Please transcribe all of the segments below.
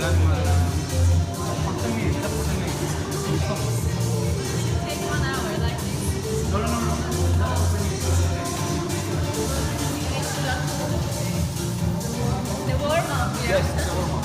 Take 1 hour like this. The warm-up, yeah. Yes, the warm-up.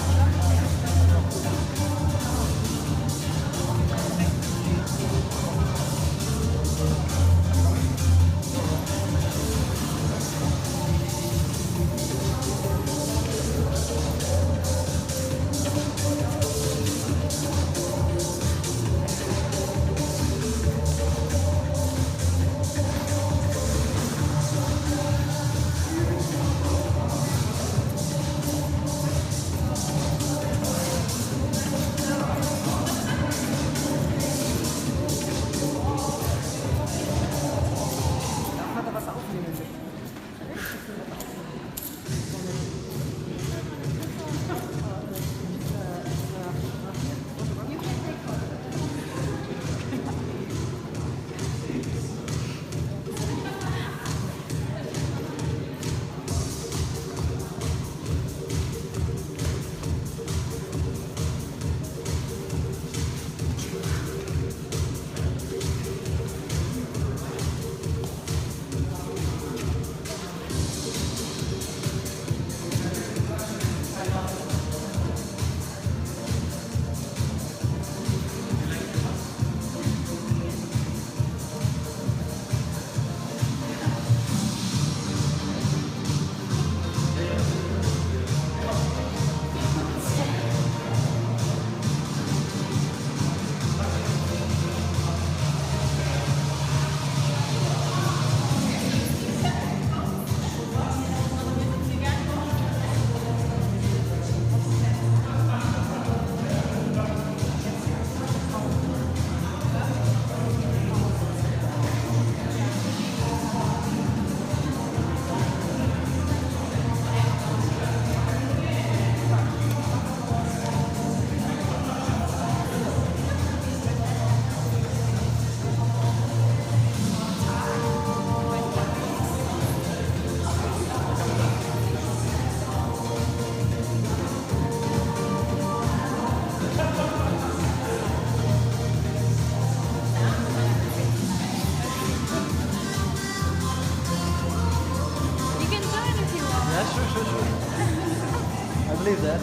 believe that.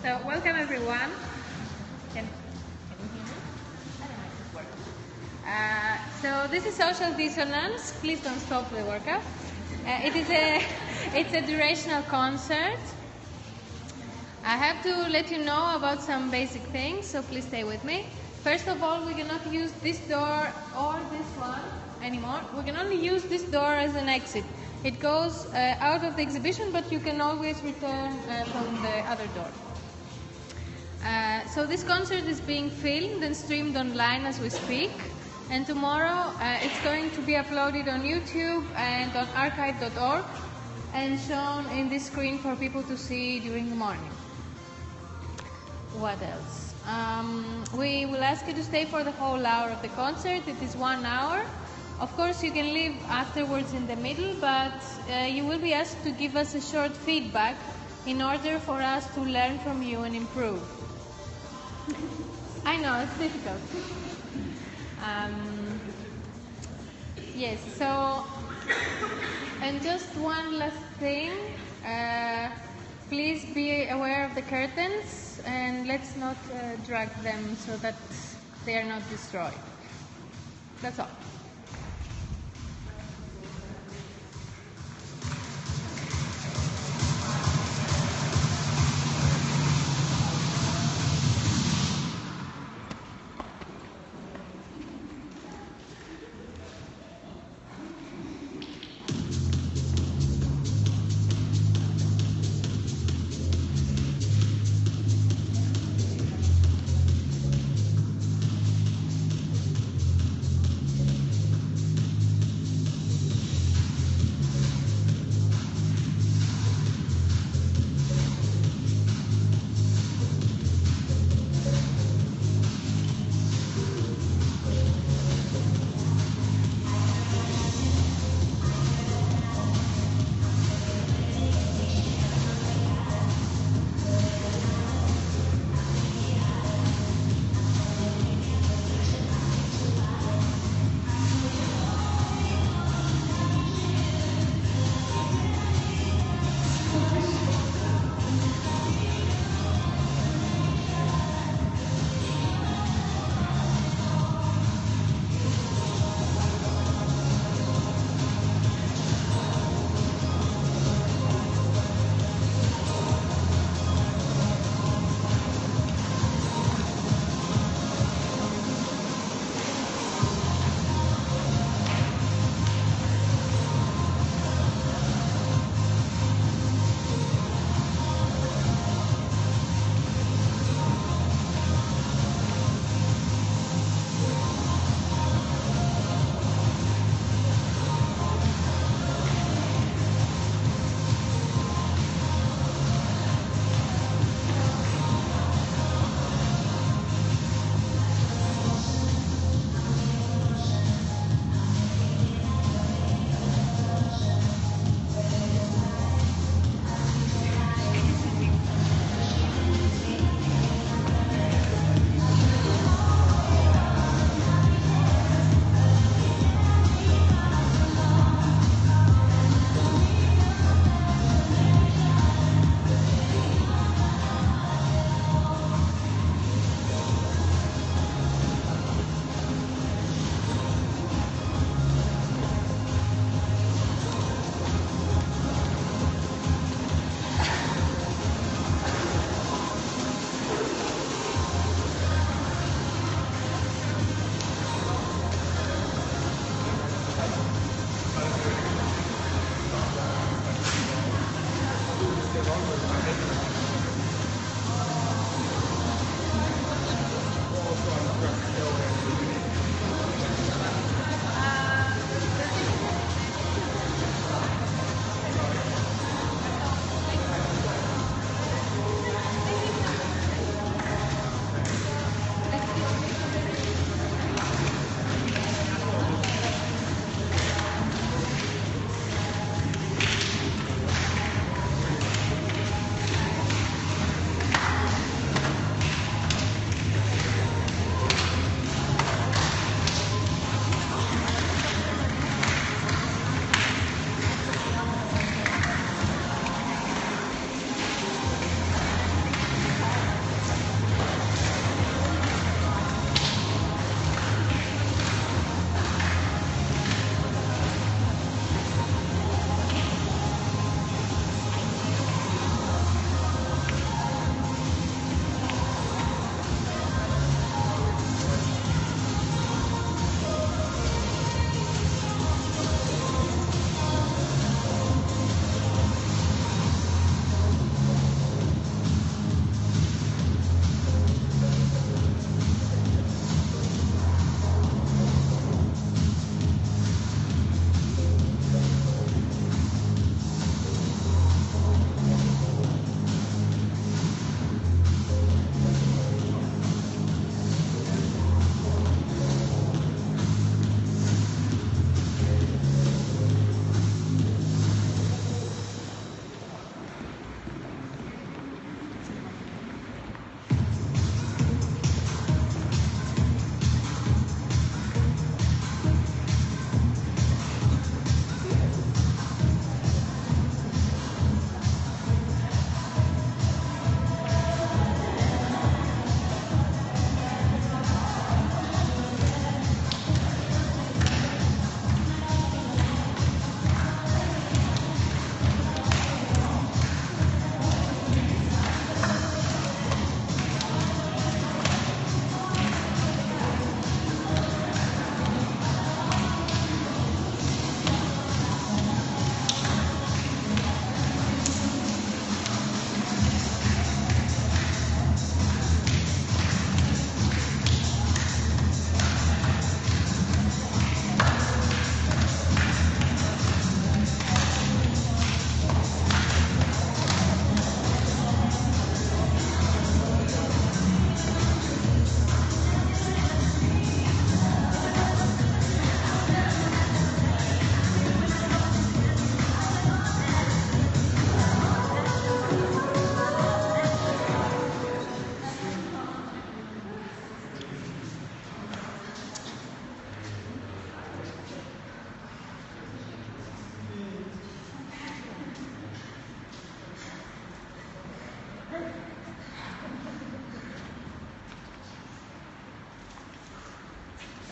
So, welcome everyone. Can you hear me? I don't know if it works. So this is Social Dissonance. Please don't stop the workout. It's a durational concert. I have to let you know about some basic things, so please stay with me. First of all, we cannot use this door or this one anymore. We can only use this door as an exit. It goes out of the exhibition, but you can always return from the other door. So this concert is being filmed and streamed online as we speak, and tomorrow it's going to be uploaded on YouTube and on archive.org and shown in this screen for people to see during the morning. What else? We will ask you to stay for the whole hour of the concert. It is 1 hour. Of course, you can leave afterwards in the middle, but you will be asked to give us a short feedback in order for us to learn from you and improve. I know, it's difficult. Yes, so, and just one last thing. Please be aware of the curtains and let's not drag them so that they are not destroyed. That's all.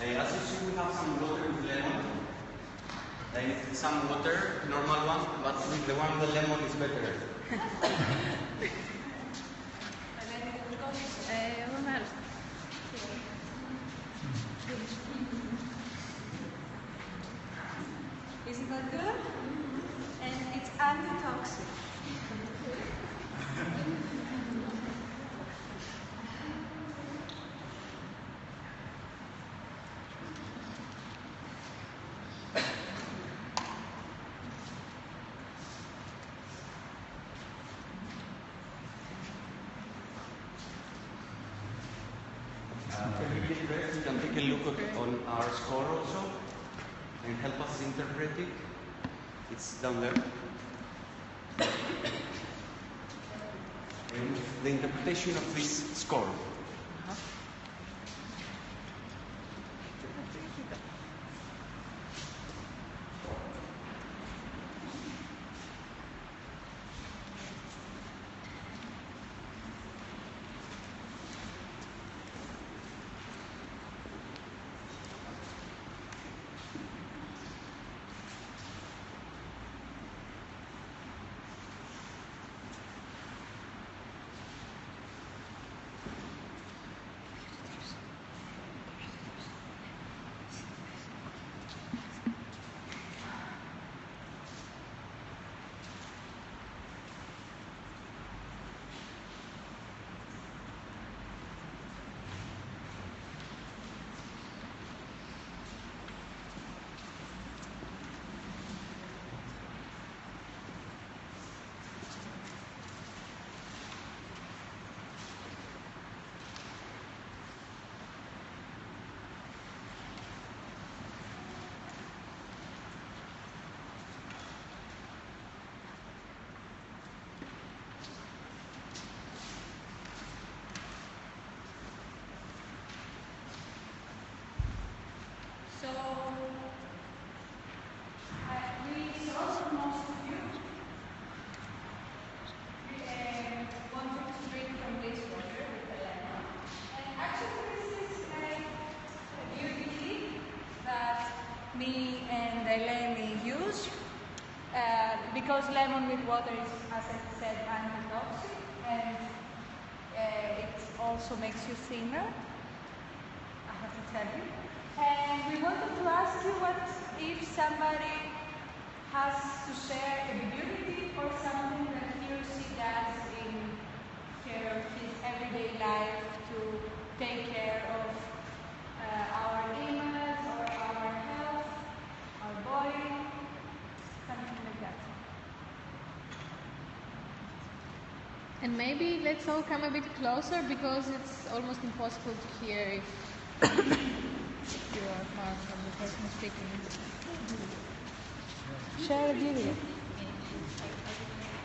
As you see, we have some water with lemon. Some water, normal one, but with the one with the lemon is better. Isn't that good? And it's antitoxic. You can take a look on our score also and help us interpret it. It's down there. And the interpretation of this score. So, we saw from most of you wanted to drink from this water with the lemon. And actually this is a beauty that me and Eleni use because lemon with water is, as I said, antitoxic, and it also makes you thinner, I have to tell you. And we wanted to ask you what if somebody has to share a beauty or something that he or she does in care of his everyday life to take care of our image or our health, our body, something like that. And maybe let's all come a bit closer because it's almost impossible to hear if you are far from the person speaking. Share a beauty.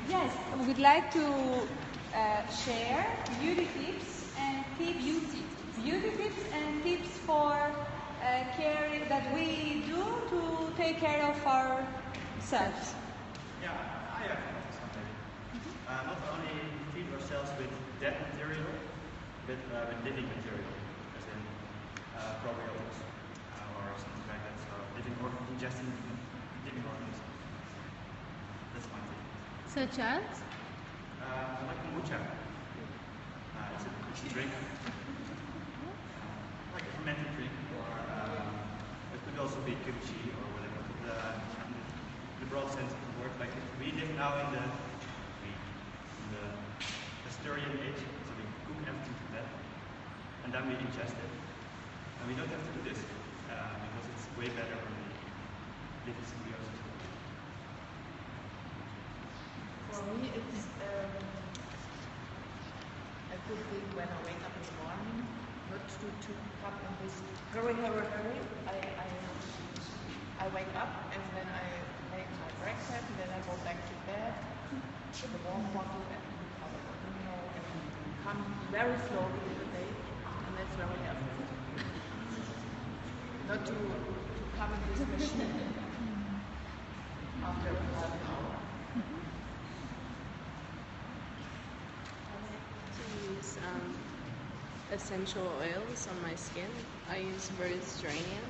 Yes, we would like to share beauty tips and tips for care that we do to take care of ourselves. Yeah, I have something. Not only feed ourselves with dead material, but with living material, as in probiotics or something like that. So ingesting living organisms. That's my thing. Such as? Like kombucha. It's a drink. Like a fermented drink, or it could also be kimchi or whatever. The broad sense of the word, like we live now in the Historian age, so we cook everything to death, and then we ingest it. And we don't have to do this, because it's way better when we live in symbiosis. For me, it's a good thing when I wake up in the morning, not to come in this hurry. I wake up and then I make my breakfast, and then I go back to bed with a warm bottle and other bottle, and come very slowly in the day, and that's very helpful. Not to come in this machine after half an hour. To use essential oils on my skin. I use rose geranium,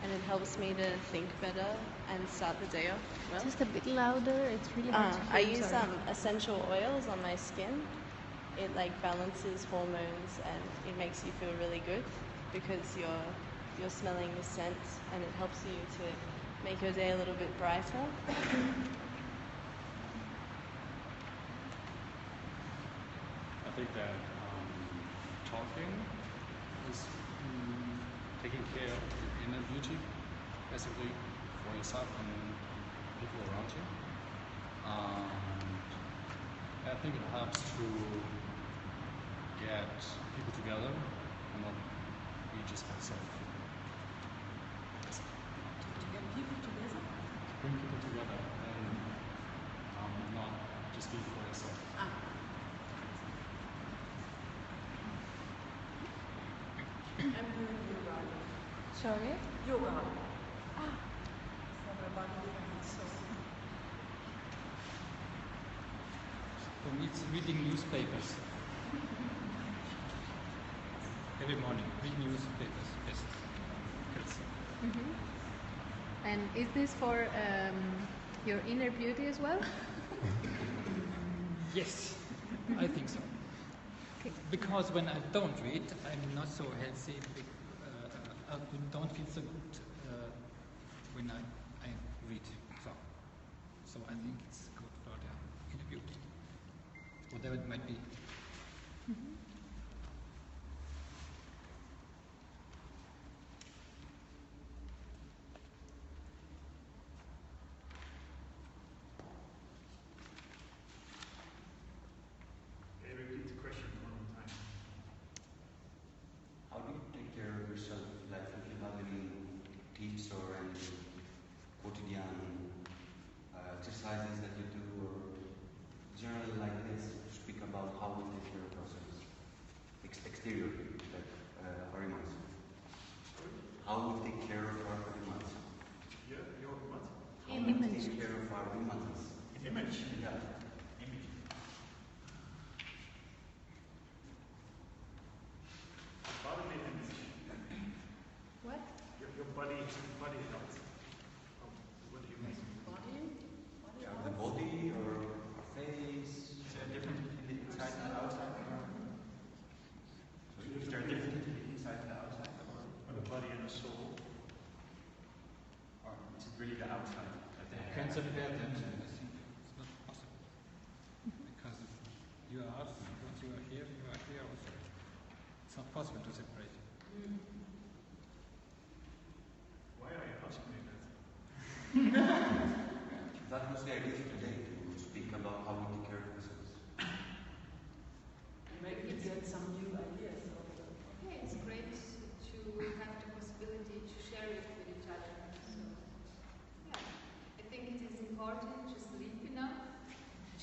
and it helps me to think better and start the day off well. Just a bit louder. It's really hard to hear. I use sorry. essential oils on my skin. It like balances hormones and it makes you feel really good because you're smelling the scent, and it helps you to make your day a little bit brighter. I think that talking is taking care of your inner beauty, basically, for yourself and people around you. I think it helps to get people together and not be just myself. To get people together? Bring people together and not just be for yourself. I'm doing yoga. Sorry? Yoga. For my body and soul. For me, it's reading newspapers. Every morning, read newspapers. Yes. And is this for your inner beauty as well? Yes, I think so. Because when I don't read, I'm not so healthy. I don't feel so good when I read. So I think it's good for the inner beauty, whatever it might be. Okay, repeat the question one more time. How do you take care of yourself? Like if you have any tips or any quotidian exercises that you do, or generally like this, speak about how we take care of ourselves exteriorly, like our image. How we take care of our image. Your what? How we take care of our images. Image. Yeah. Image. Bodily image. What? Your body health. What do you mean? The body or our face. Is there a difference between the inside and the outside? Is there a difference between the inside and the outside? Or the body and the soul? Or is it really the outside? Like the hair? Cancer attention, I think it's not possible. Because if you are out, once you are here also. It's not possible to separate. Why are you asking me that? That was the idea today, to speak about how we take care of ourselves. Maybe get some new ideas. Okay, it's great to have the possibility to share it with each other. So, yeah, I think it is important to sleep enough,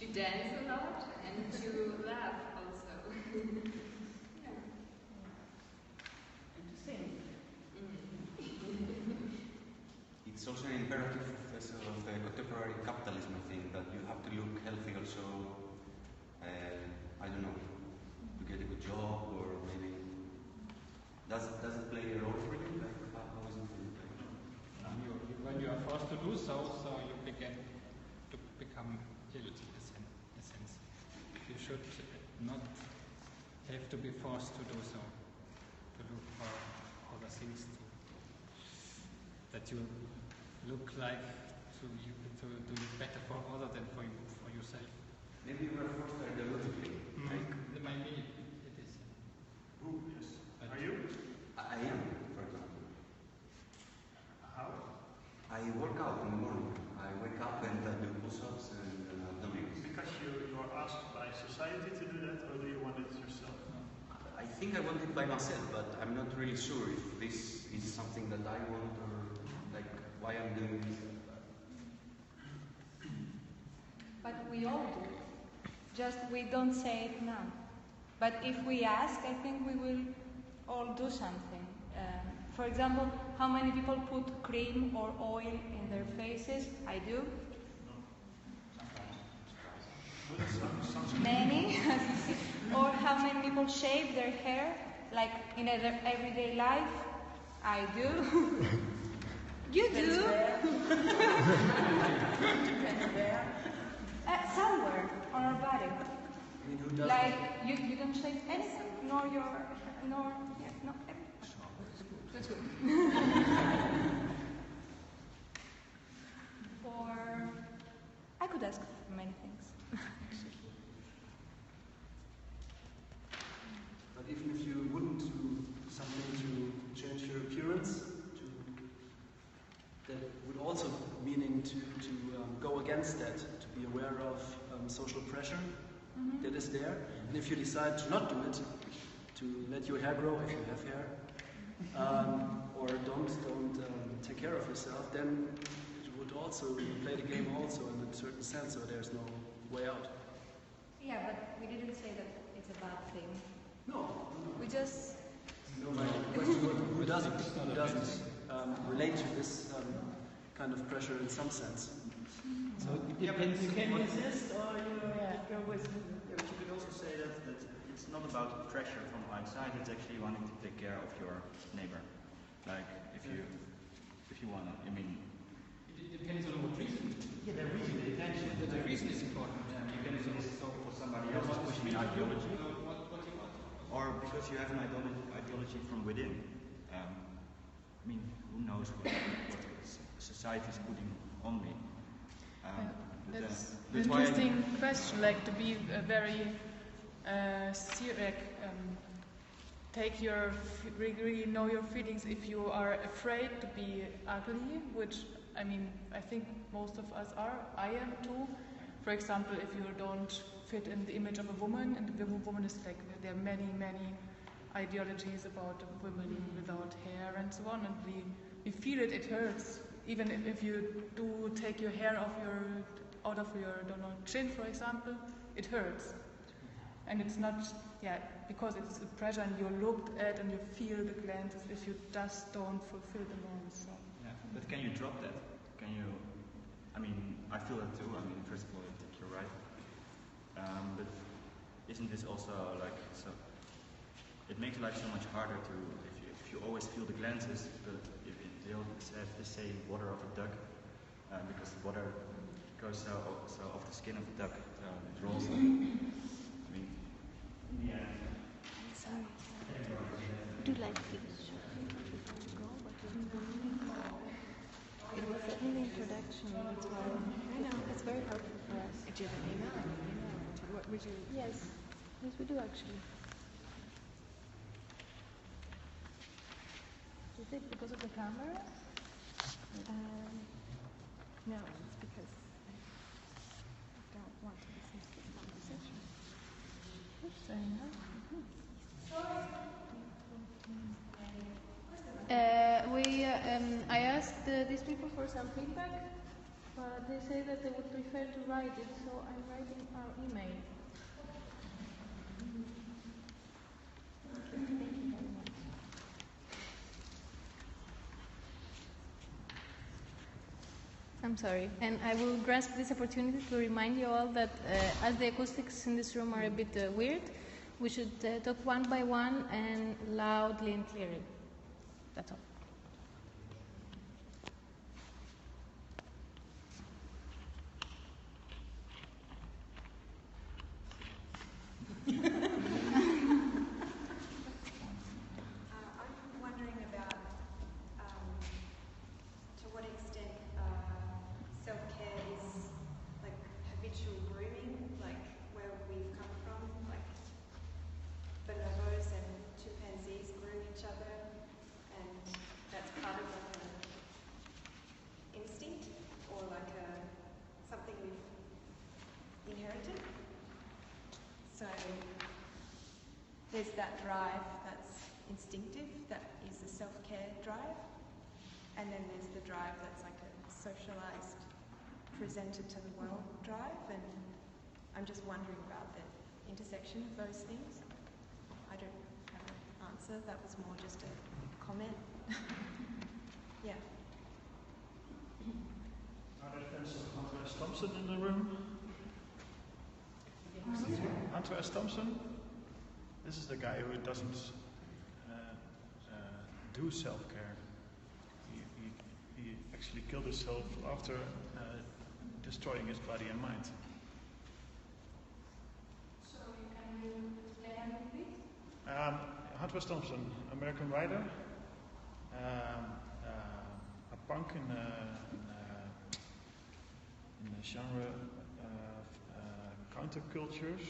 to dance a lot, and to laugh also. Yeah. And to sing. It's also an imperative of the contemporary capitalism, I think, that you have to look healthy also, I don't know, to get a good job, or maybe... Does it play a role for you? Like, how is it for you? When you are forced to do so you begin to become ill in a sense. You should not have to be forced to do so, to look for other things that you look like to do better for other than for yourself. Maybe you are forced ideologically. Like, Maybe it is. Who is? Are you? I am, for example. How? I work out in the morning. I wake up and I do push-ups and abdominals. Because you are asked by society to do that, or do you want it yourself? I think I want it by myself, but I'm not really sure if this is something that I want, or like why I'm doing this. But we all do. Just we don't say it now. But if we ask, I think we will all do something. For example, how many people put cream or oil in their faces? I do. Many. Or how many people shave their hair? like in everyday life, I do. You do. Somewhere on our body. I mean, who doesn't? Like you don't shave anything, nor your nor yeah, no. That's good. Or I could ask for many things. But even if you wouldn't do something to change your appearance, that would also meaning to go against that, to be aware of social pressure that is there. And if you decide to not do it, to let your hair grow if you have hair, or don't take care of yourself, then it would also play the game also in a certain sense, so there's no way out. Yeah, but we didn't say that it's a bad thing. No. We just. No, my question was who doesn't relate to this kind of pressure in some sense. So it depends. You can resist or you go with. Yeah, but you could also say that it's not about pressure from outside. It's actually wanting to take care of your neighbor. Like if you want to. I mean. It depends on what reason. Yeah, the reason, the intention. The reason is important. You can resist for somebody else is pushing an ideology. What you want. Or because you have an ideology from within. I mean, who knows what society is putting on me. That's an interesting question, like to be very really know your feelings if you are afraid to be ugly, which I mean, I think most of us are. I am too. For example, if you don't fit in the image of a woman, and the woman is like, there are many ideologies about women without hair and so on, and we feel it hurts. Even if you do take your hair out of your chin, for example, it hurts. And it's not, because it's a pressure and you're looked at and you feel the glances if you just don't fulfill the norms. So. Yeah, but can you drop that? Can you, I mean, I feel it too. I mean, first of all, I think you're right. But isn't this also like, so, it makes life so much harder to, if you always feel the glances, but if they always have the same water of a duck, because the water goes so off the skin of the duck, it rolls. I mean, yeah. Sorry. I do like this. It was in the introduction, that's why. I know, it's very helpful for us. Do you have an email? What would you? Yes, we do actually. Is it because of the camera? No, it's because I don't want to listen to this conversation. I asked these people for some feedback, but they say that they would prefer to write it, so I'm writing our email. Thank you very much. I'm sorry, and I will grasp this opportunity to remind you all that as the acoustics in this room are a bit weird, we should talk one by one and loudly and clearly. That's all. I'm wondering about to what extent self-care is like habitual grooming, like where we've come from, like bonobos and chimpanzees groom each other, and that's part of like an instinct or like something we've inherited. So there's that drive that's instinctive, that is the self-care drive, and then there's the drive that's like a socialized, presented to the world drive, and I'm just wondering about the intersection of those things. I don't have an answer, that was more just a comment. Yeah. Are there fans of Hunter S. Thompson in the room? Hunter S. Thompson? This is the guy who doesn't do self-care. He actually killed himself after destroying his body and mind. So can you explain a bit? Hunter Thompson, American writer, a punk in the genre countercultures,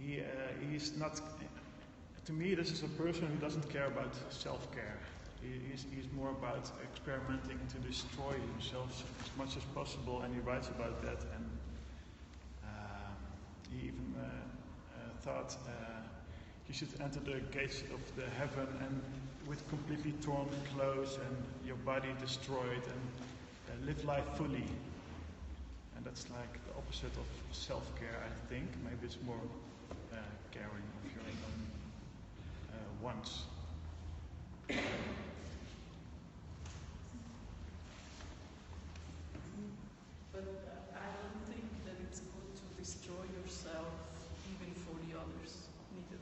and he's not. To me, this is a person who doesn't care about self-care. He's more about experimenting to destroy himself as much as possible, and he writes about that. And he even thought you should enter the gates of the heaven and with completely torn clothes and your body destroyed, and live life fully. And that's like the opposite of self-care, I think. Maybe it's more caring of your own wants. But I don't think that it's good to destroy yourself even for the others, neither.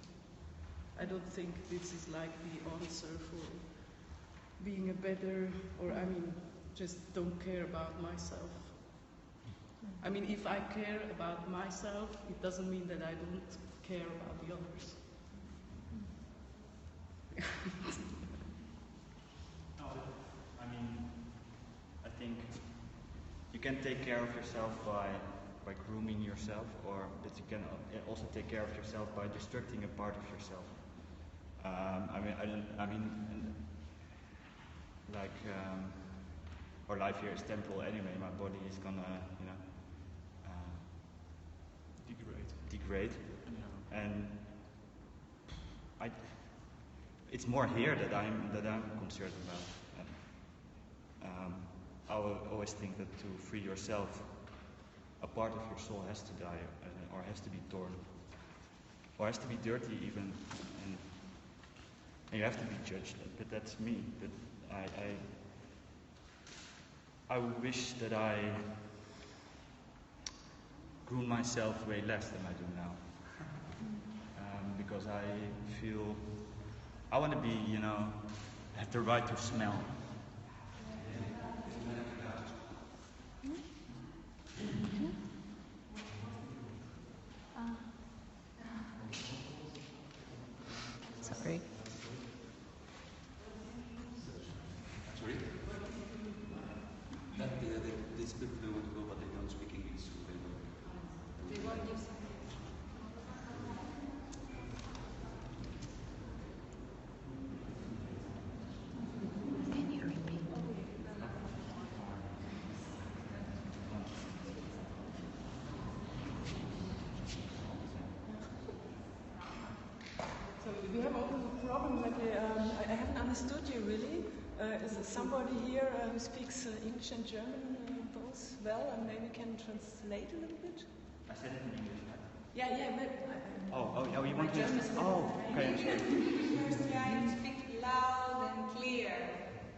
I don't think this is like the answer for being a better, or I mean, just don't care about myself. I mean, if I care about myself, it doesn't mean that I don't care about the others. No, I mean, I think you can take care of yourself by grooming yourself, or that you can also take care of yourself by destructing a part of yourself. Our life here is temporal anyway. My body is gonna, degrade, and it's more here that I'm concerned about. And, I always think that to free yourself, a part of your soul has to die, or has to be torn, or has to be dirty even, and you have to be judged. But that's me. But I wish that I groom myself way less than I do now, because I feel I want to be, have the right to smell. Sorry. Sorry? That these people they want to go, but they don't speak English, so they won't use it. Can you repeat? So we have also the problem that I haven't understood you really. Is there somebody here who speaks English and German both well, and maybe can translate a little bit? I said it in English, right? Yeah, but... You want to... Okay. First try to speak loud and clear,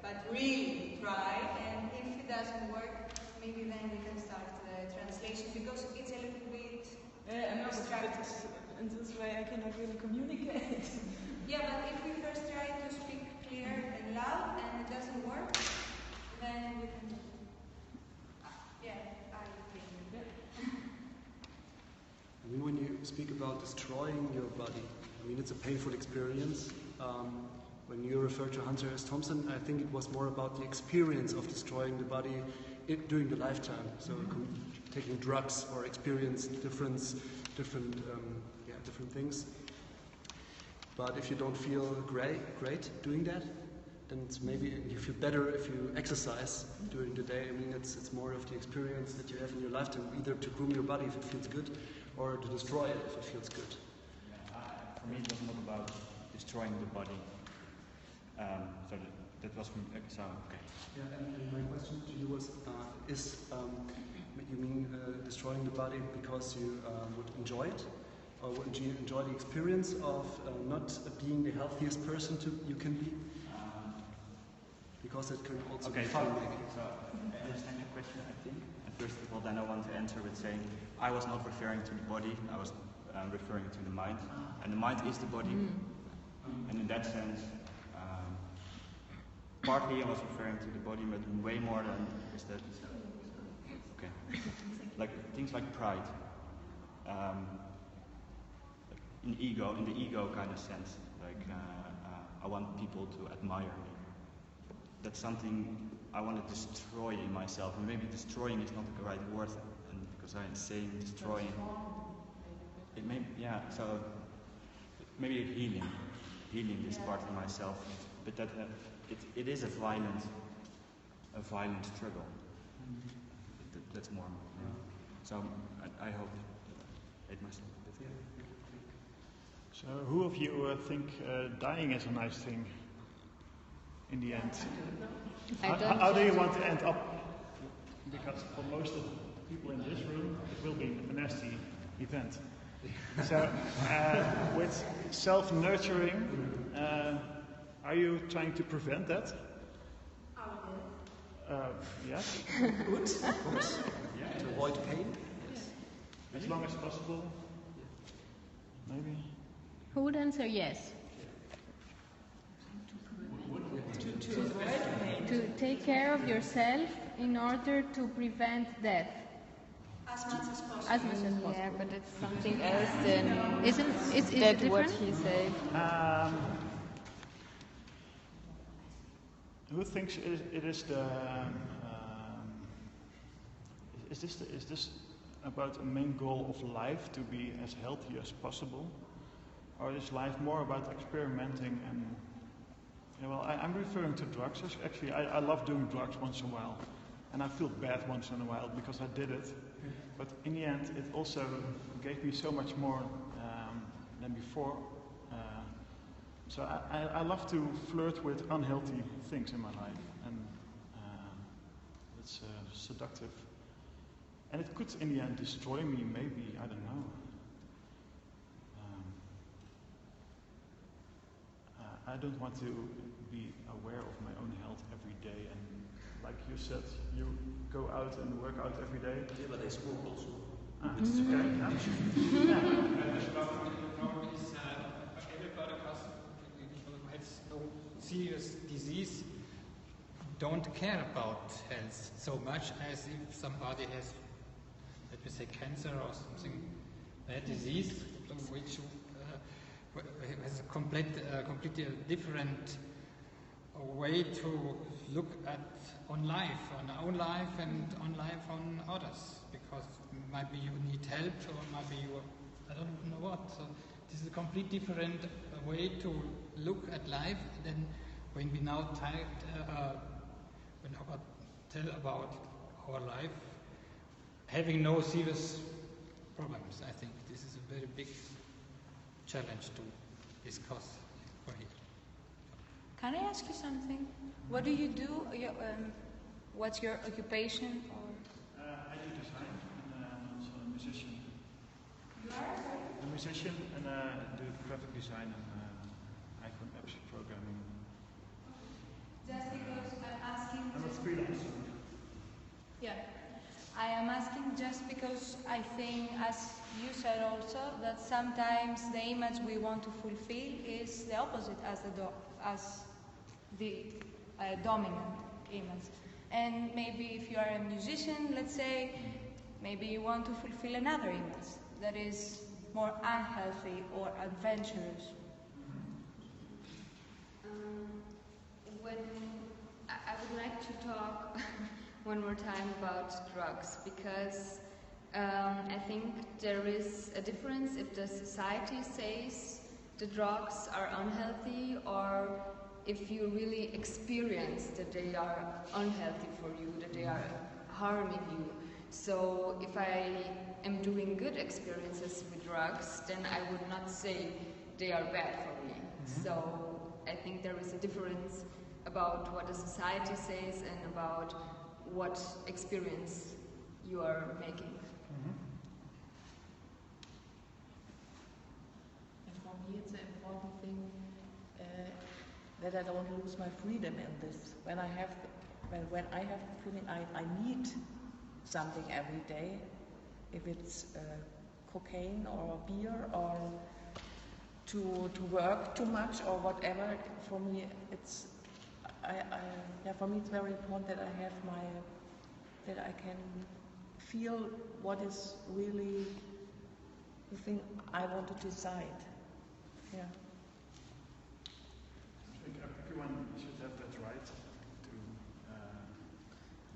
but really try, and if it doesn't work, maybe then we can start the translation, because it's a little bit abstract. In this way I cannot really communicate. Yeah, but if we first try to speak clear and loud and it doesn't work, then we can... I think. I mean, when you speak about destroying your body, I mean, it's a painful experience. When you refer to Hunter S. Thompson, I think it was more about the experience of destroying the body during the lifetime. So taking drugs or experience different things. But if you don't feel great doing that, then it's maybe you feel better if you exercise during the day. I mean, it's more of the experience that you have in your lifetime, either to groom your body if it feels good, or to destroy it if it feels good. For me, it was not about destroying the body. So that was from okay. Yeah, and my question to you was: you mean destroying the body because you would enjoy it, or would you enjoy the experience of not being the healthiest person you can be? Because it can also be fun. So I understand your question, I think. And first of all, then I want to answer with saying I was not referring to the body. I was referring to the mind, and the mind is the body. And in that sense, partly I was referring to the body, but way more than is that. Okay, like things like pride, in the ego kind of sense. Like I want people to admire me. That's something I want to destroy in myself, and maybe destroying is not the right word, and because I'm saying destroying, it may, yeah. So maybe healing this part of myself, but that it is a violent struggle. That's more. Yeah. So I hope I ate myself a bit. So who of you think dying is a nice thing in the end? How do you want to end up? Because for most of the people in this room, it will be a nasty event. So with self-nurturing, are you trying to prevent that? Yes. Good, of course. Yeah. To avoid pain. Yes. As long as possible. Maybe. Who would answer yes? To avoid pain. To take care of yourself in order to prevent death. As much as possible. As much as possible. Yeah, but it's something else than Is that it what different? he said. Who thinks it is the? Is this about a main goal of life to be as healthy as possible, or is life more about experimenting and? Yeah, well, I'm referring to drugs. Actually, I love doing drugs once in a while, and I feel bad once in a while because I did it. But in the end, it also gave me so much more than before. So I love to flirt with unhealthy things in my life, and it's seductive. And it could, in the end, destroy me, maybe, I don't know. I don't want to be aware of my own health every day, and like you said, you go out and work out every day. Yeah, but they smoke also. It's okay. Everybody has no serious disease, don't care about health so much as if somebody has, let me say, cancer or something, bad disease, which has a completely different way to look at on life, on our own life and on life on others, because maybe you need help or maybe you, I don't know what. So this is a completely different way to look at life than when we now tell about our life, having no serious problems. I think this is a very big challenge to discuss for here. Can I ask you something? What do you do? What's your occupation? Or? I do design, and I'm also a musician. You are? A musician, and do graphic design and icon apps programming. Just because I'm asking. I'm a freelancer. Yeah. I am asking just because I think, as you said also, that sometimes the image we want to fulfill is the opposite as the dominant image. And maybe if you are a musician, let's say, maybe you want to fulfill another image that is more unhealthy or adventurous. I would like to talk one more time about drugs, because I think there is a difference if the society says the drugs are unhealthy, or if you really experience that they are unhealthy for you, that they are harming you. So if I am doing good experiences with drugs, then I would not say they are bad for me. So I think there is a difference about what the society says and about what experience you are making. And for me, it's an important thing that I don't lose my freedom in this. When I have the feeling I need something every day, if it's cocaine or beer or to work too much or whatever. For me, for me it's very important that I have that I can feel what is really the thing I want to decide. Yeah. I think everyone should have that right to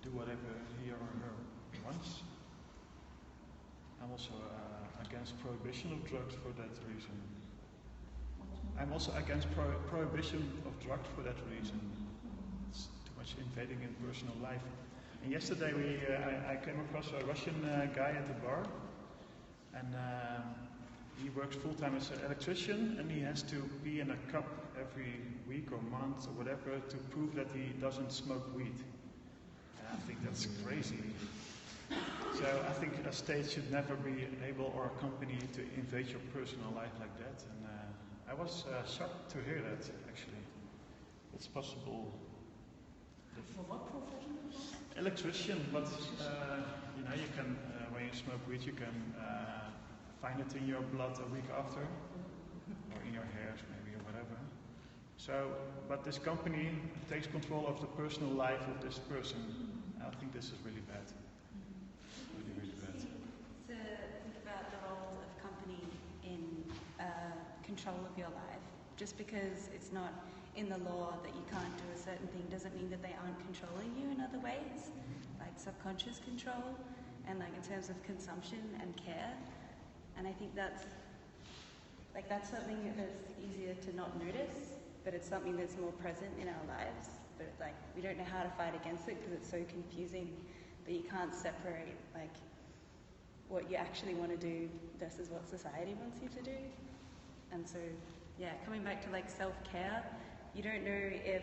do whatever he or her wants. I'm also against prohibition of drugs for that reason. I'm also against prohibition of drugs for that reason. It's too much invading in personal life. And yesterday I came across a Russian guy at the bar, and he works full-time as an electrician, and he has to pee in a cup every week or month or whatever to prove that he doesn't smoke weed. And I think that's crazy. So I think a state should never be able, or a company, to invade your personal life like that. And I was shocked to hear that, actually. It's possible. For what profession? Electrician, but you can, when you smoke weed, you can find it in your blood a week after, or in your hairs maybe, or whatever. So, but this company takes control of the personal life of this person. I think this is really bad. Really, really bad. To think about the role of company in control of your life. Just because it's not in the law that you can't do a certain thing doesn't mean that they aren't controlling you in other ways, like subconscious control, and like in terms of consumption and care. And I think that's something that's easier to not notice, but it's something that's more present in our lives. But like we don't know how to fight against it because it's so confusing that you can't separate like what you actually want to do versus what society wants you to do. And so, yeah, coming back to like self-care, you don't know if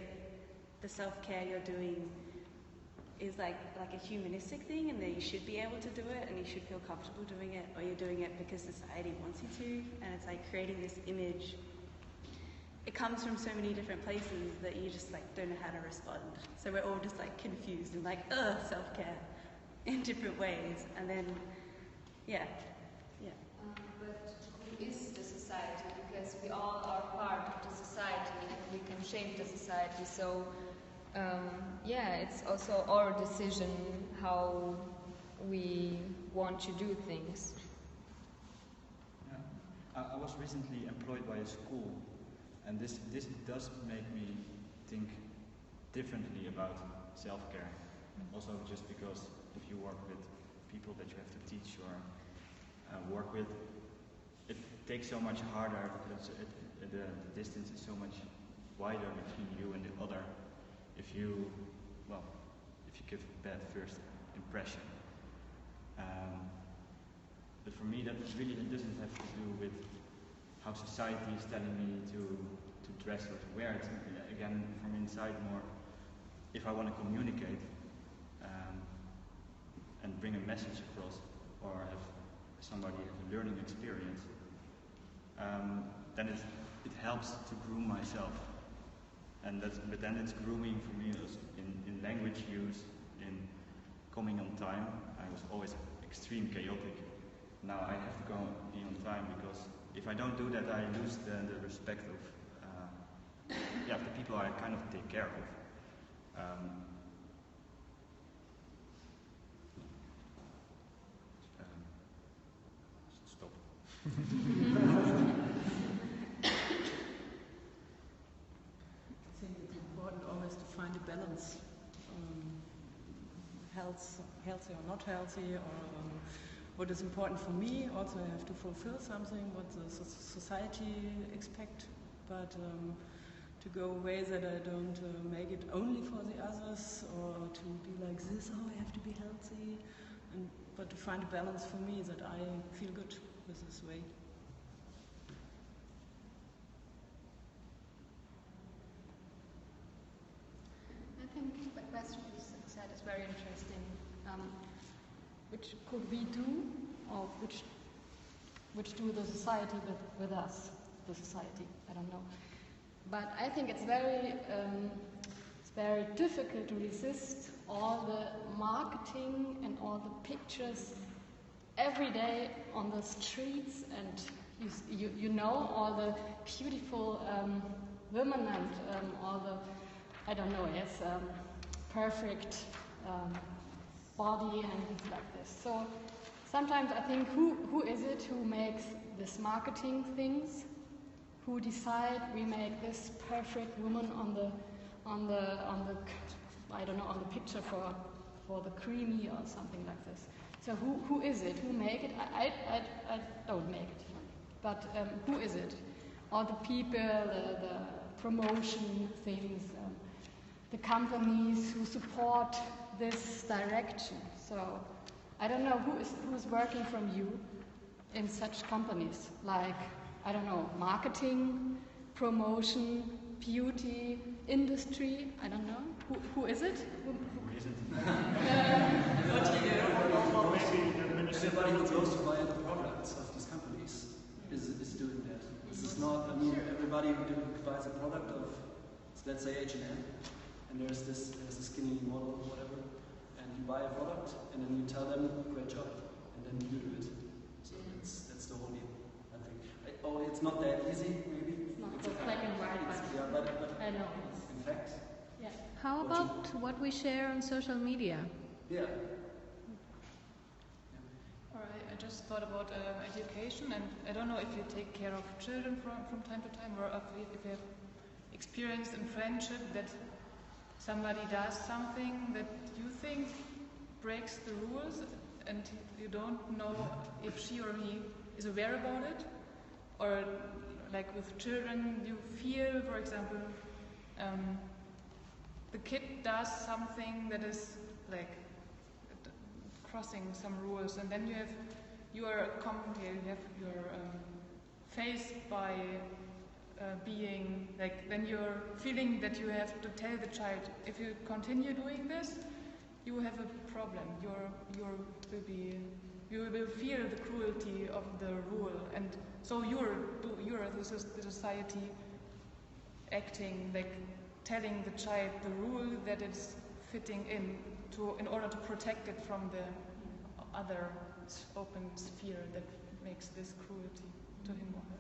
the self-care you're doing is like a humanistic thing and that you should be able to do it and you should feel comfortable doing it, or you're doing it because society wants you to, and it's like creating this image. It comes from so many different places that you just like don't know how to respond. So we're all just like confused and like, self-care in different ways. And then, yeah. But who is the society? Because we all are part of the society and we can shape the society. So, it's also our decision how we want to do things. Yeah. I was recently employed by a school, and this does make me think differently about self-care. Also just because if you work with people that you have to teach or work with, it takes so much harder because the distance is so much wider between you and the other if you give bad first impression. But for me that really doesn't have to do with how society is telling me to dress or to wear. It's again from inside more if I want to communicate and bring a message across, or have somebody have a learning experience, then it helps to groom myself. But then it's grooming for me in language use, in coming on time. I was always extreme chaotic. Now I have to go be on time because if I don't do that, I lose the respect of the people I kind of take care of. Stop. I think it's important always to find a balance, healthy or not healthy, or what is important for me. Also, I have to fulfill something what the society expect, but to go away that I don't make it only for the others, or to be like this. Oh, I have to be healthy, but to find a balance for me that I feel good with this way. I think the question you said is very interesting. Which could we do, or which do the society with us, the society? I don't know. But I think it's very difficult to resist all the marketing and all the pictures every day on the streets and you know all the beautiful women and all the, I don't know, yes, perfect body and things like this. So sometimes I think, who is it who makes this marketing things? Who decide we make this perfect woman on the I don't know, on the picture for the creamy or something like this? So who is it? Who make it? I don't make it. But who is it? All the people, the promotion things, the companies who support this direction. So I don't know who is working from you in such companies, like, I don't know, marketing, promotion, beauty, industry, I don't know. Who is it? Who is it? Everybody who goes to buy the products of these companies is doing that. This is not, I mean, everybody who buys a product of, let's say, H&M, and there's a skinny model or whatever, and you buy a product, and then you tell them, great job, and then you do it. So that's the whole deal, I think. It's not that easy, maybe. It's not so black and white, but I know. In fact. Yeah. How about what we share on social media? Yeah. Alright, I just thought about education, and I don't know if you take care of children from time to time, or if you have experienced in friendship that somebody does something that you think breaks the rules, and you don't know if she or he is aware about it, or like with children, you feel, for example, the kid does something that is like crossing some rules, and then you're faced by being like, then you're feeling that you have to tell the child, if you continue doing this, you have a problem. You will feel the cruelty of the rule, and so you're the society acting like telling the child the rule that it's fitting in order to protect it from the other open sphere that makes this cruelty to him or her.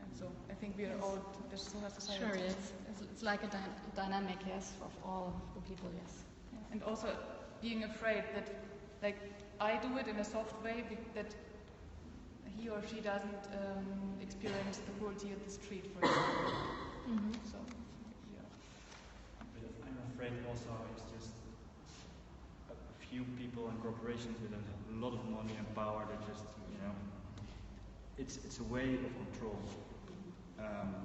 And so I think we are all the society. Sure, yes. It's like a dynamic, yes, of all the people, yes. Yeah. And also being afraid that, like, I do it in a soft way, that he or she doesn't experience the cruelty at the street, for example. So, yeah. But I'm afraid also it's just a few people and corporations with a lot of money and power that just, it's a way of control. And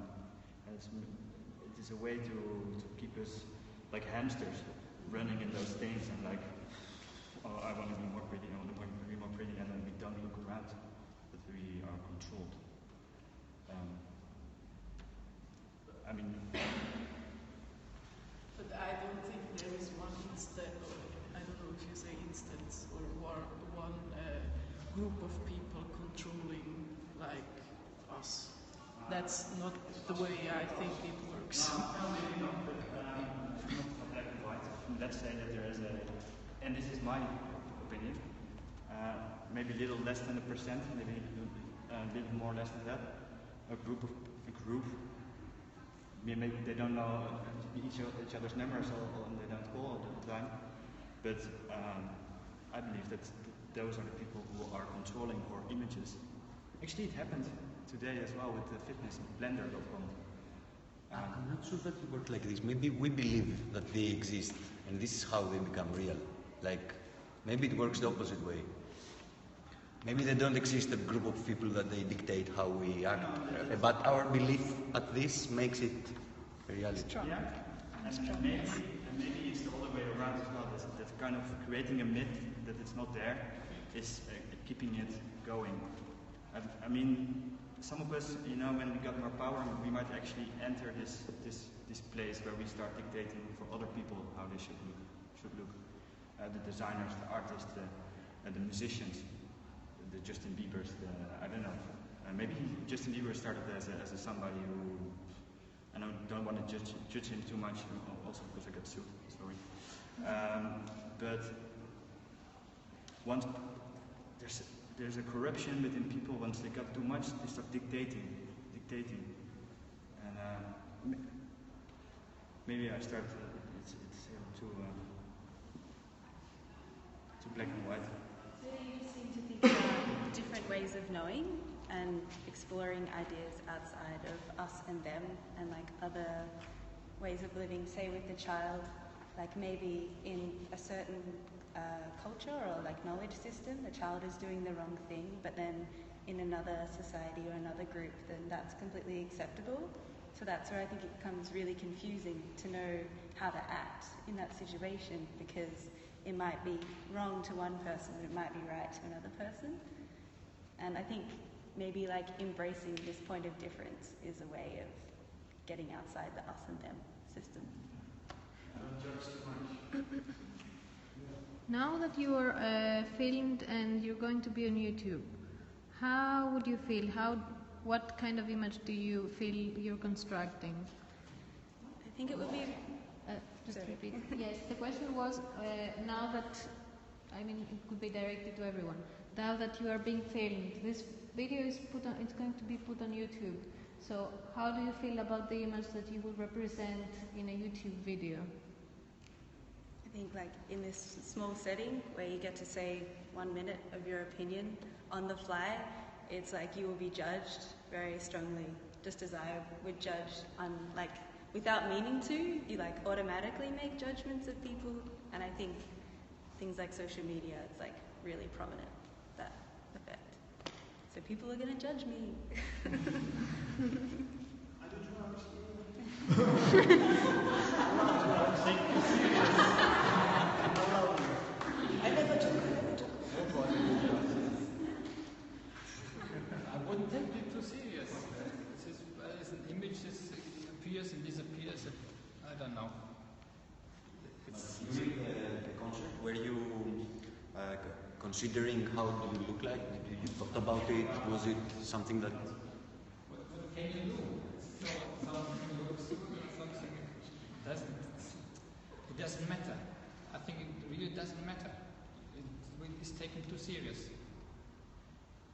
it is a way to keep us like hamsters running in those things and like, oh, I want to be more pretty, I want to be more pretty, and then we don't look around, that we are controlled. But I don't think there is one instance, or I don't know if you say instance, or one group of people controlling like us. That's not the way I think it works. Not black and white. Let's say that there is and this is my opinion, maybe a little less than 1%, maybe a little more less than that. A group, maybe they don't know each other's numbers and they don't call all the time. But I believe that those are the people who are controlling our images. Actually, it happened today as well with the fitness blender.com. I'm not sure that it works like this. Maybe we believe that they exist and this is how they become real. Like, maybe it works the opposite way. Maybe they don't exist, a group of people that they dictate how we act. But our belief at this makes it a reality. Yeah, and maybe it's the other way around as well. That kind of creating a myth that it's not there is keeping it going. I mean, some of us, when we got more power, we might actually enter this place where we start dictating for other people how they should look. The designers, the artists, the musicians, the Justin Biebers, I don't know. Maybe Justin Bieber started as a somebody who, and I don't want to judge him too much, also because I got sued. Sorry. But once there's a corruption within people. Once they got too much, they start dictating. And maybe I start, it's too black and white. So you just seem to think about different ways of knowing and exploring ideas outside of us and them, and like other ways of living, say with the child, like maybe in a certain culture or like knowledge system, the child is doing the wrong thing, but then in another society or another group, then that's completely acceptable. So that's where I think it becomes really confusing to know how to act in that situation, because it might be wrong to one person, but it might be right to another person. And I think maybe like embracing this point of difference is a way of getting outside the us and them system. Don't judge too much. Now that you are filmed and you're going to be on YouTube, how would you feel? What kind of image do you feel you're constructing? I think it would be... Just repeat. Yes, the question was, now that, I mean, it could be directed to everyone. Now that you are being filmed, this video is it's going to be put on YouTube. So how do you feel about the image that you will represent in a YouTube video? I think like in this small setting where you get to say 1 minute of your opinion on the fly, it's like you will be judged very strongly, just as I would judge on like, without meaning to, you like automatically make judgments of people, and I think things like social media, it's like really prominent, that effect. So people are gonna judge me. I wouldn't take it too serious. It's an image that appears and disappears. I don't know. During the concert, were you considering how do you look like? Did you thought about it? Was it something that... What can you do? It doesn't matter. I think it really doesn't matter. It's taken too serious.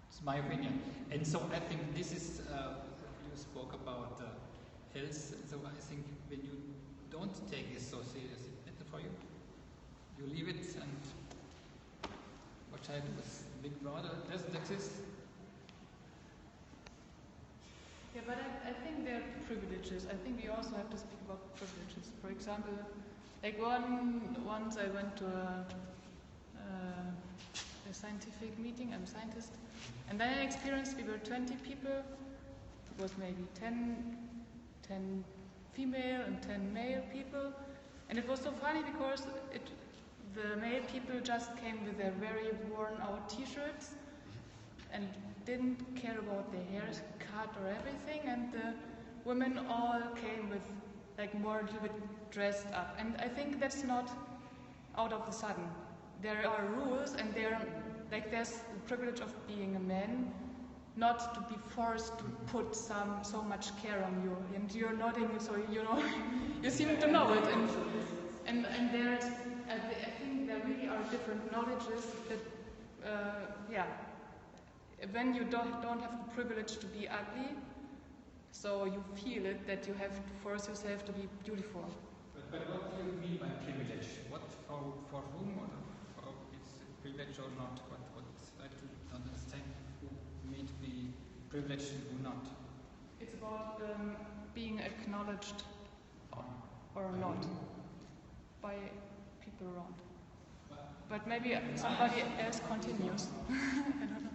It's my opinion. And so I think this is, you spoke about health, so I think when you don't take this so serious, it's better for you. You leave it, and what I do with Big Brother doesn't exist. Yeah, but I think there are privileges. I think we also have to speak about privileges. For example, like once I went to a scientific meeting, I'm a scientist, and then I experienced we were 20 people, it was maybe 10 female and 10 male people, and it was so funny because the male people just came with their very worn out t-shirts and didn't care about their hair cut or everything, and the women all came with like more a little bit dressed up, and I think that's not out of the sudden. There are rules, and there's the privilege of being a man, not to be forced to put so much care on you. And you're nodding, so you know you seem to know it. And there's I think there really are different knowledges that when you don't have the privilege to be ugly, so you feel it that you have to force yourself to be beautiful. But what do you mean by privilege? What for whom, or for it's privilege or not? What I don't understand who may be privileged and who not. It's about being acknowledged or not by people around. But maybe somebody else continues. I don't know.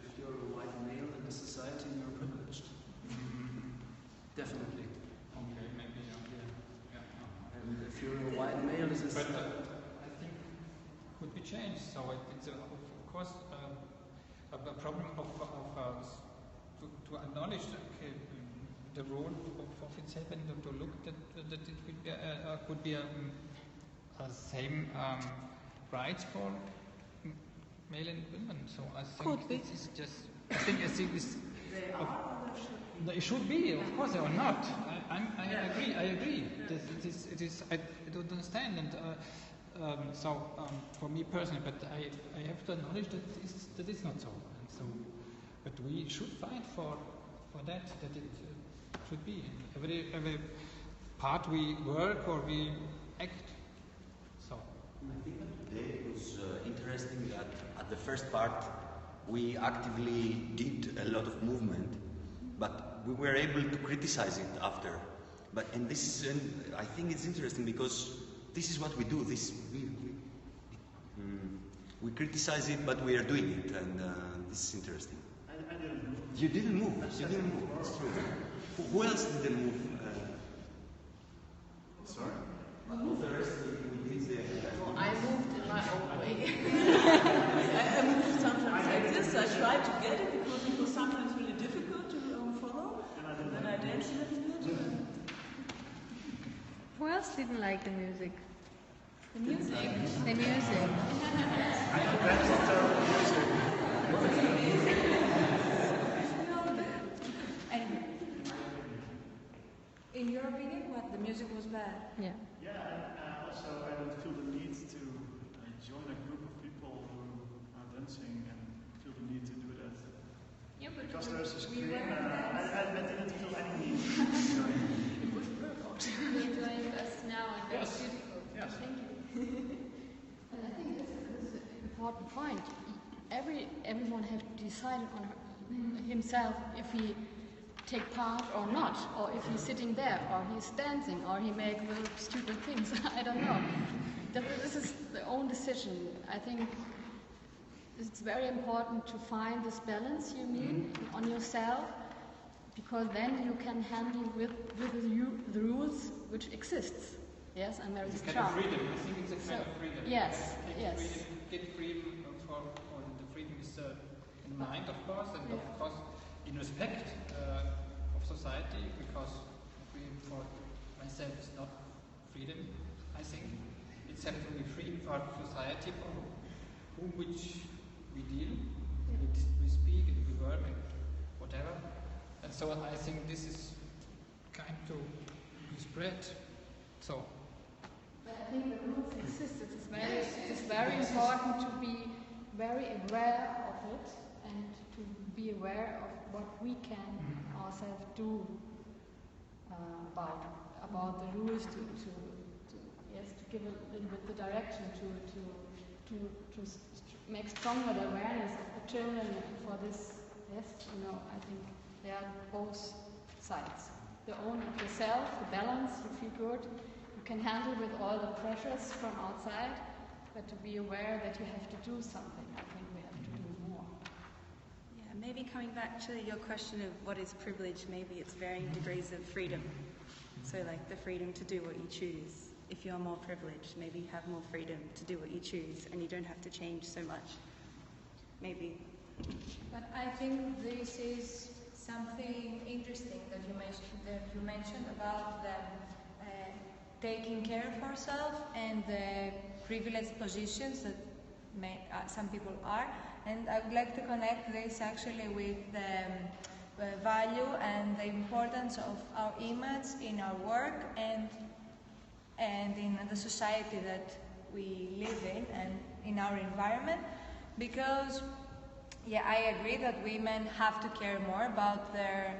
If you're a white male in the society, you're privileged. Definitely. Okay, maybe, yeah. And if you're a white male, this is... But I think could be changed. So it's of course a problem to acknowledge the role of itself, and to look that it could be a same rights for male and women. So I think this is just. I think this. They are, or they should be? It should be, of course, they are not. I agree. It is. I don't understand, and For me personally, but I have to acknowledge that it's not so. And so, but we should fight for that it should be in every part we work or we act. So. I think today it was interesting that at the first part we actively did a lot of movement, but we were able to criticize it after. And this is, I think it's interesting because this is what we do. We criticize it, but we are doing it, and this is interesting. I didn't move. You didn't move. You didn't move. It's true. Who else didn't move? Sorry? All the rest we did there. Well, I moved in my own way. I moved sometimes like this. I tried to get it because it was sometimes really difficult to follow. And then I danced a little bit. Who else didn't like the music? The music? The music. I think that's a terrible music. Anyway, in your opinion, what, the music was bad? Yeah. Yeah, and also I don't feel the need to join a group of people who are dancing and feel the need to do that. Yeah, but because there's a we screen, were I didn't feel any need to join. It would work out. You're joining us now, and that's Yes. beautiful. Yes. Thank you. And I think this is an important point. Everyone has to decide on himself if he take part or not, or if he's sitting there, or he's dancing, or he make little stupid things. I don't know. This is the own decision. I think it's very important to find this balance you need on yourself, because then you can handle with the rules which exists. Yes, I'm very It's a strong. kind of freedom. I think it's a kind of freedom. Yes, Take yes. Freedom, get freedom for the freedom is in mind, of course, and of course in respect of society, because freedom for myself is not freedom. I think it's have to be free for society, for whom which we deal, we speak and we work and whatever. And so I think this is kind to be spread. So. But I think the rules exist. It's very important to be very aware of it and to be aware of what we can ourselves do about the rules to give a little bit the direction to make stronger the awareness of the children for this. Yes, I think there are both sides. The own of yourself, the balance, you feel good. You can handle with all the pressures from outside, but to be aware that you have to do something. I think we have to do more. Yeah, maybe coming back to your question of what is privilege, maybe it's varying degrees of freedom. So like the freedom to do what you choose. If you're more privileged, maybe you have more freedom to do what you choose and you don't have to change so much. Maybe. But I think this is something interesting that you mentioned about the taking care of ourselves and the privileged positions that some people are. And I would like to connect this actually with the value and the importance of our image in our work and in the society that we live in and in our environment. Because, yeah, I agree that women have to care more about their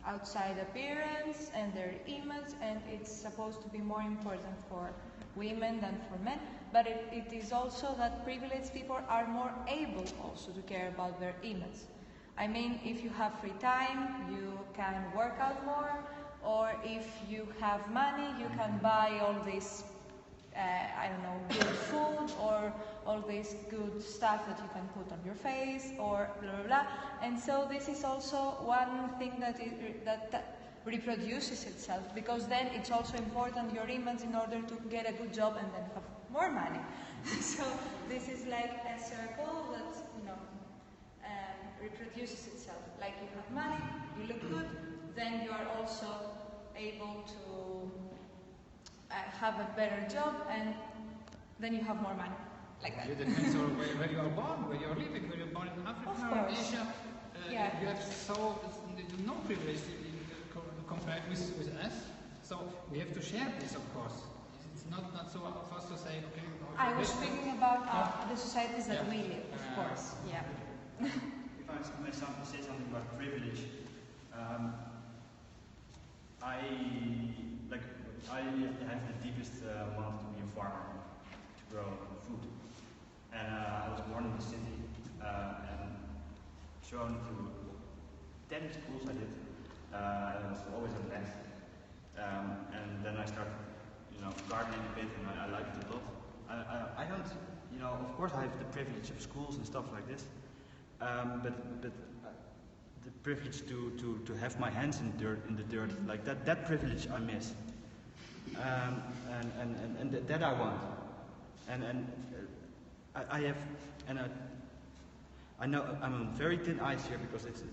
outside appearance and their image, and it's supposed to be more important for women than for men. But it is also that privileged people are more able also to care about their image. I mean, if you have free time, you can work out more, or if you have money, you can buy all this, good food, or all this good stuff that you can put on your face, or blah, blah, blah. And so this is also one thing that reproduces itself, because then it's also important, your image, in order to get a good job and then have more money. So this is like a circle that, reproduces itself. Like you have money, you look good, then you are also able to have a better job, and then you have more money. Like that. It depends on where you are born, where you are living, where you are born in Africa or in Asia. You have no privilege compared with us. So we have to share this, of course. It's it's not so fast to say, okay, I was speaking about the societies that we live, of course, yeah. If I may say something about privilege, I have the deepest want to be a farmer, to grow food. And I was born in the city and shown to 10 schools I did. I was always a mess. And then I started, gardening a bit, and I liked it a lot. I don't, of course I have the privilege of schools and stuff like this, but the privilege to have my hands in the dirt, like that privilege I miss, and that I want, and I have, and I know I'm on very thin ice here because it's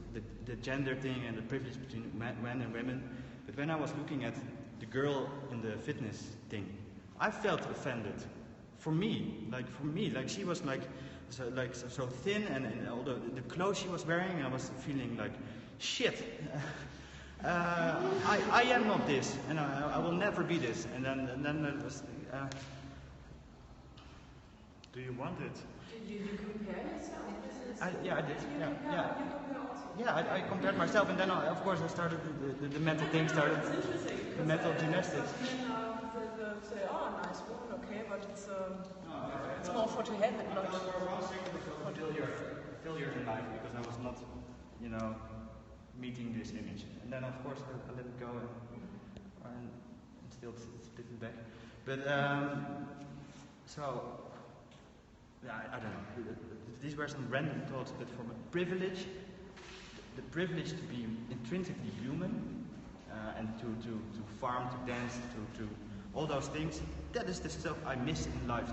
the gender thing and the privilege between men and women. But when I was looking at the girl in the fitness thing, I felt offended. For me, like she was so thin, and all the clothes she was wearing, and I was feeling like, shit. I am not this, and I will never be this. And then it was. Do you want it? Did you compare yourself? Yeah, I did. Yeah, I compared myself, and then of course I started the mental thing started. The mental gymnastics. They say, oh, nice woman, okay, but it's more for to have it, not failure in life because I was not, meeting this image. And then of course I let it go and still split it back. But so yeah, I don't know. These were some random thoughts, but from a privilege, the privilege to be intrinsically human and to farm, to dance, to all those things, that is the stuff I miss in life.